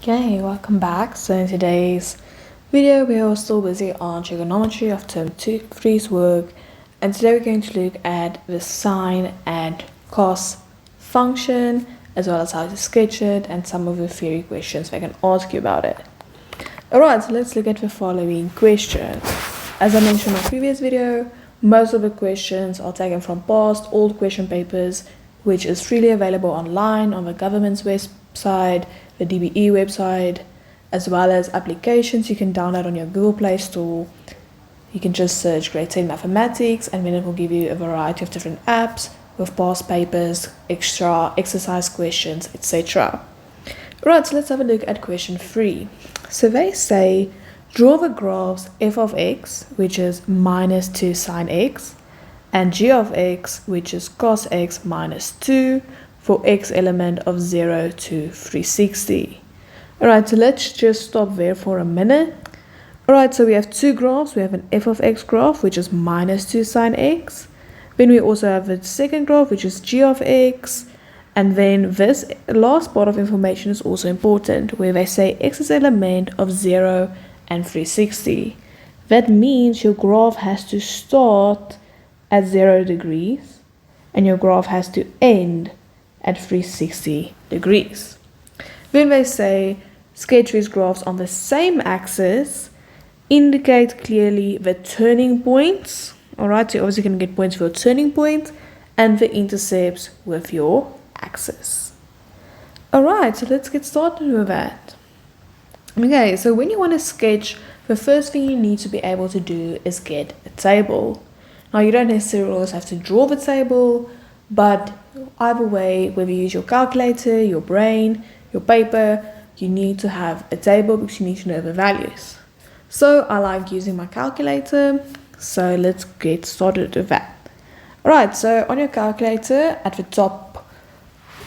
Okay, welcome back. So in today's video we are still busy on trigonometry of term 3's work, and today we're going to look at the sine and cos function as well as how to sketch it and some of the theory questions I can ask you about it. Alright, so let's look at the following question. As I mentioned in my previous video, most of the questions are taken from past old question papers, which is freely available online on the government's website, the DBE website, as well as applications you can download on your Google Play Store. You can just search grade 10 mathematics and then it will give you a variety of different apps with past papers, extra exercise questions, etc. Right, so let's have a look at question 3. So they say, draw the graphs f of x, which is minus 2 sine x, and g of x, which is cos x minus 2, for x element of 0 to 360. Alright, so let's just stop there for a minute. Alright, so we have two graphs. We have an f of x graph, which is minus 2 sine x. Then we also have a second graph, which is g of x. And then this last part of information is also important, where they say x is element of 0 and 360. That means your graph has to start at 0 degrees and your graph has to end at 360 degrees. When they say sketch these graphs on the same axis, indicate clearly the turning points. Alright, so you're obviously going to get points for your turning point and the intercepts with your axis. Alright, so let's get started with that. Okay, so when you want to sketch, the first thing you need to be able to do is get a table. Now you don't necessarily always have to draw the table, but either way, whether you use your calculator, your brain, your paper, you need to have a table because you need to know the values. So I like using my calculator, so let's get started with that. Alright, so on your calculator, at the top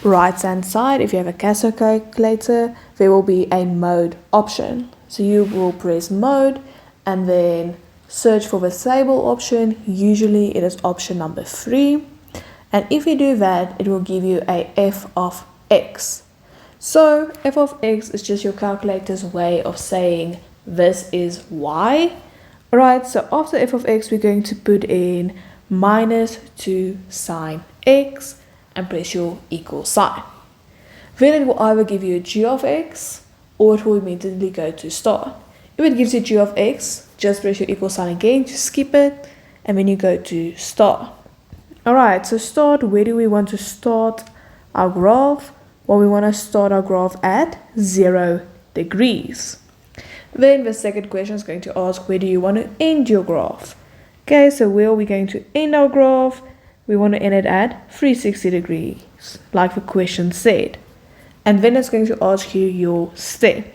right hand side, if you have a Casio calculator, there will be a mode option. So you will press mode and then search for the table option. Usually it is option number 3. And if you do that, it will give you a f of x. So f of x is just your calculator's way of saying this is y. Alright, so after f of x, we're going to put in minus 2 sine x and press your equal sign. Then it will either give you a g of x or it will immediately go to start. If it gives you g of x, just press your equal sign again to skip it and then you go to start. Alright, so start, where do we want to start our graph? Well, we want to start our graph at 0 degrees. Then the second question is going to ask, where do you want to end your graph? Okay, so where are we going to end our graph? We want to end it at 360 degrees, like the question said. And then it's going to ask you your step.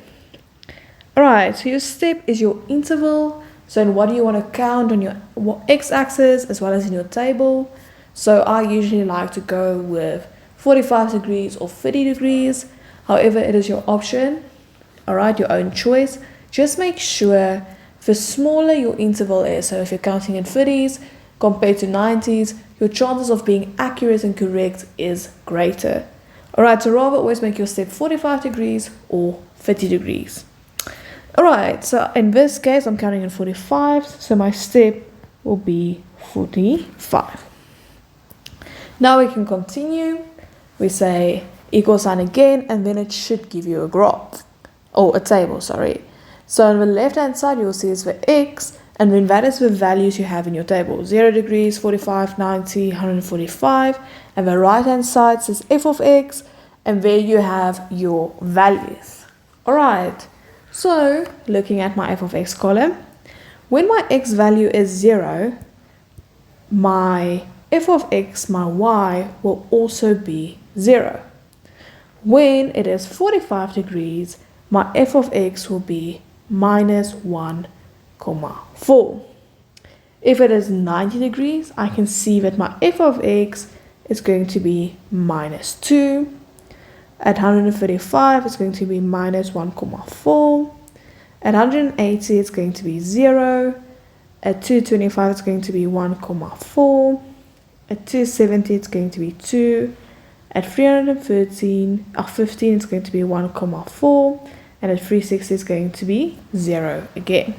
Alright, so your step is your interval. So in what do you want to count on your x-axis as well as in your table? So I usually like to go with 45 degrees or 30 degrees. However, it is your option. Alright, your own choice. Just make sure the smaller your interval is, so if you're counting in 30s compared to 90s, your chances of being accurate and correct is greater. Alright, so rather always make your step 45 degrees or 30 degrees. Alright, so in this case, I'm counting in 45, so my step will be 45. Now we can continue. We say equal sign again, and then it should give you a graph, or a table, sorry. So on the left hand side, you'll see it's the x, and then that is the values you have in your table. 0 degrees, 45, 90, 145, and the right hand side says f of x, and there you have your values. Alright, so looking at my f of x column, when my x value is 0, my f of x, my y, will also be 0. When it is 45 degrees, my f of x will be minus 1, 4. If it is 90 degrees, I can see that my f of x is going to be minus 2. At 135, it's going to be minus 1, 4. At 180, it's going to be 0. At 225, it's going to be 1, 4. At 270, it's going to be 2. At 315, it's going to be 1, 4. and at 360 is going to be 0 again.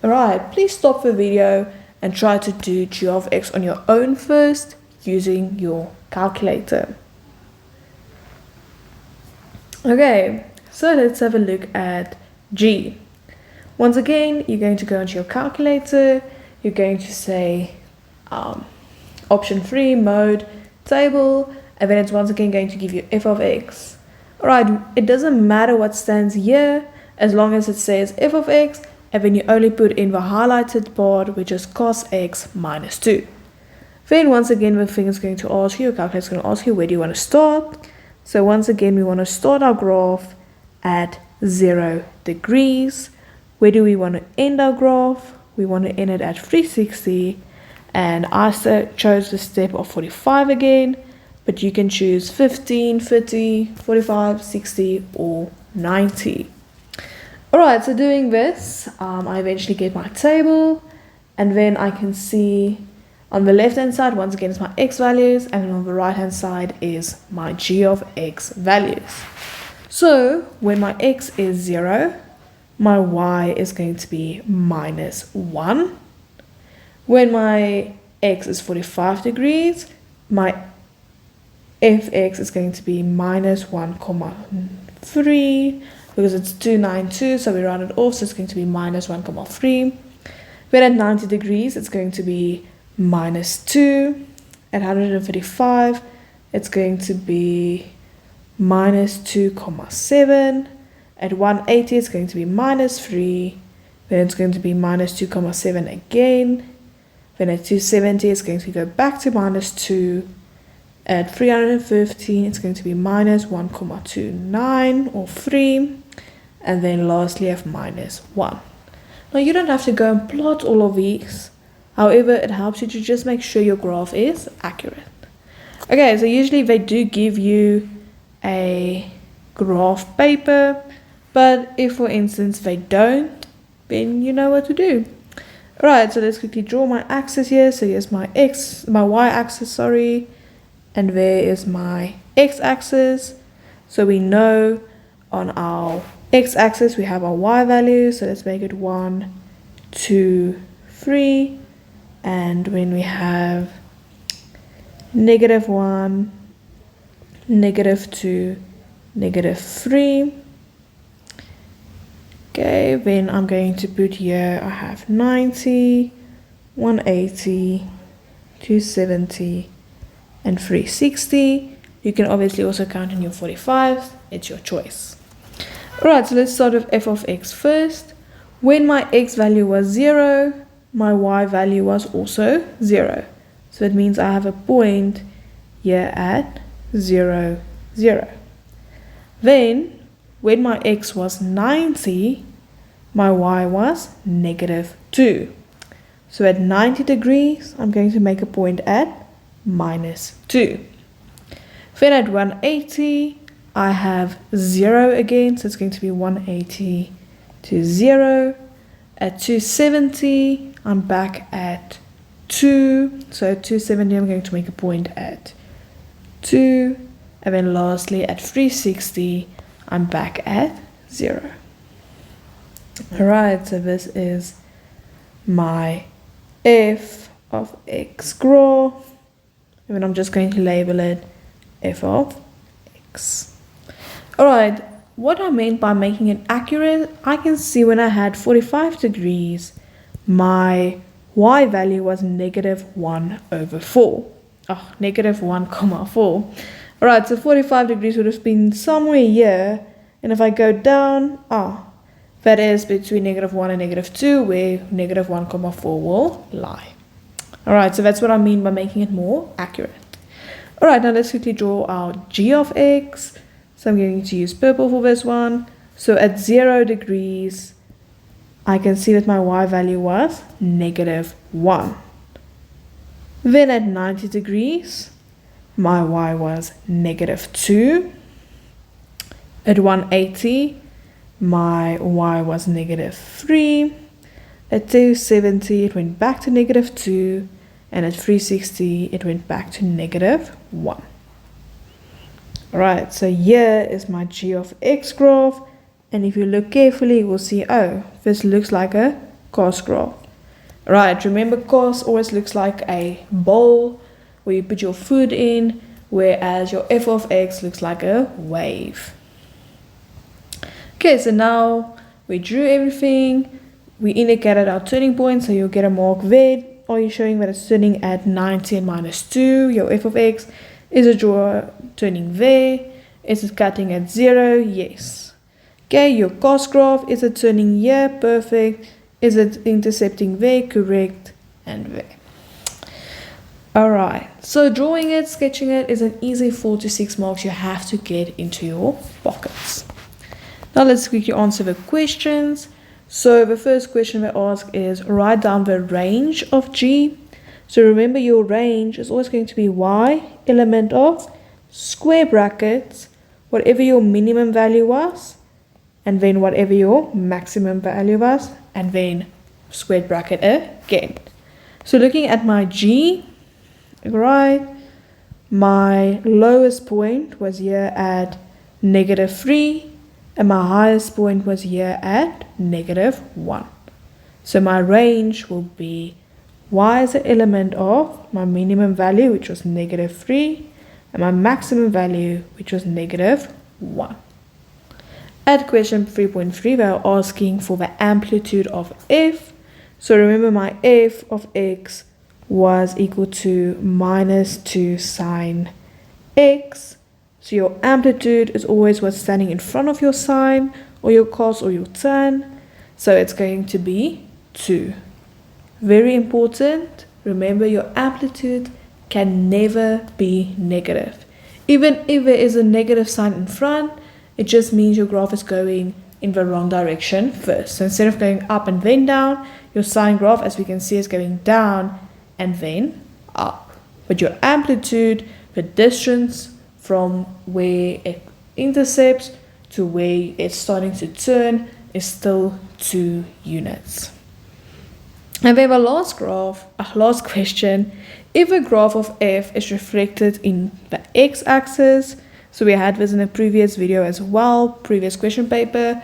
Alright, please stop the video and try to do g of x on your own first using your calculator. Okay, so let's have a look at g. Once again, you're going to go into your calculator, you're going to say option 3, mode, table, and then it's once again going to give you f of x. Alright, it doesn't matter what stands here, as long as it says f of x, and then you only put in the highlighted part, which is cos x minus 2. Then once again, the thing is going to ask you, your calculator is going to ask you, where do you want to start? So once again, we want to start our graph at 0 degrees. Where do we want to end our graph? We want to end it at 360, and I chose the step of 45 again, but you can choose 15, 30, 45, 60, or 90. Alright, so doing this, I eventually get my table, and then I can see on the left hand side, once again, is my x values, and on the right hand side is my g of x values. So when my x is 0, my y is going to be minus 1. When my x is 45 degrees, my fx is going to be minus 1,3, because it's 292, so we round it off, so it's going to be minus 1,3. Then at 90 degrees, it's going to be minus 2. At 135, it's going to be minus 2,7. At 180, it's going to be minus 3. Then it's going to be minus 2,7 again. Then at 270, it's going to go back to minus 2. At 315, it's going to be minus 1,29 or 3. And then lastly, at minus 1. Now you don't have to go and plot all of these. However, it helps you to just make sure your graph is accurate. Okay, so usually they do give you a graph paper, but if for instance they don't, then you know what to do. Alright, so let's quickly draw my axis here. So here's my y-axis, sorry, and there is my x-axis. So we know on our x-axis we have our y values, so let's make it 1, 2, 3, and when we have -1, -2, -3, okay, then I'm going to put here, I have 90, 180, 270, and 360. You can obviously also count in your 45s, it's your choice. Alright, so let's start with f of x first. When my x value was 0, my y value was also 0. So it means I have a point here at 0, 0. Then, when my x was 90, my y was -2. So at 90 degrees, I'm going to make a point at -2. Then at 180, I have 0 again, so it's going to be 180 to 0. At 270, I'm back at 2. So at 270, I'm going to make a point at 2. And then lastly, at 360, I'm back at 0. Alright, so this is my f of x graph. And then I'm just going to label it f of x. Alright, what I meant by making it accurate, I can see when I had 45 degrees, my y value was -1/4. Oh, -1,4. Alright, so 45 degrees would have been somewhere here, and if I go down, that is between -1 and -2, where -1,4 will lie. Alright, so that's what I mean by making it more accurate. Alright, now let's quickly draw our g of x. So I'm going to use purple for this one. So at 0 degrees, I can see that my y value was -1. Then at 90 degrees, my y was -2. At 180, my y was -3. At 270, it went back to -2. And at 360, it went back to -1. Alright, so here is my g of x graph and if you look carefully, you will see, oh, this looks like a cost graph. Right, remember cost always looks like a bowl where you put your food in, whereas your f of x looks like a wave. Okay, so now we drew everything. We indicated our turning point, so you'll get a mark there. Are you showing that it's turning at 90 and minus 2? Your f of x. Is it turning there? Is it cutting at 0? Yes. Okay, your cost graph. Is it turning here? Perfect. Is it intercepting there? Correct. And there. Alright, so drawing it, sketching it is an easy 4 to 6 marks you have to get into your pockets. Now let's quickly answer the questions. So the first question we ask is write down the range of G. So remember your range is always going to be Y, element of, square brackets, whatever your minimum value was, and then whatever your maximum value was, and then squared bracket again. So looking at my G, right, my lowest point was here at -3, and my highest point was here at -1. So my range will be Y is the element of my minimum value, which was -3, and my maximum value, which was -1. At question 3.3, we are asking for the amplitude of f. So remember my f of x was equal to -2 sine x. So your amplitude is always what's standing in front of your sine, or your cos, or your tan. So it's going to be 2. Very important, remember your amplitude can never be negative. Even if there is a negative sign in front, it just means your graph is going in the wrong direction first. So instead of going up and then down, your sine graph, as we can see, is going down and then up. But your amplitude, the distance from where it intercepts to where it's starting to turn, is still 2 units. And then the last question, if a graph of f is reflected in the x-axis, so we had this in a previous video as well, previous question paper,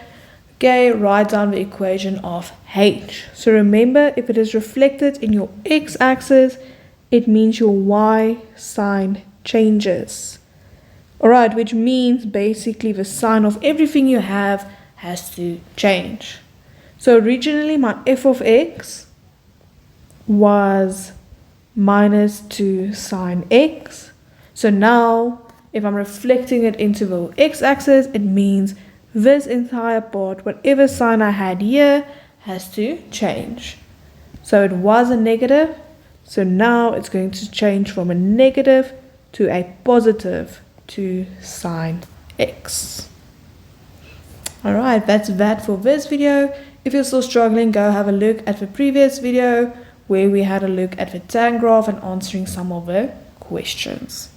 okay, write down the equation of h. So remember, if it is reflected in your x-axis, it means your y sign changes. Alright, which means basically the sign of everything you have has to change. So originally my f of x was -2 sine x. So now if I'm reflecting it into the x-axis, it means this entire part, whatever sign I had here, has to change. So it was a negative, so now it's going to change from a negative to a positive 2 sine x. Alright, that's that for this video. If you're still struggling, go have a look at the previous video where we had a look at the tan graph and answering some of the questions.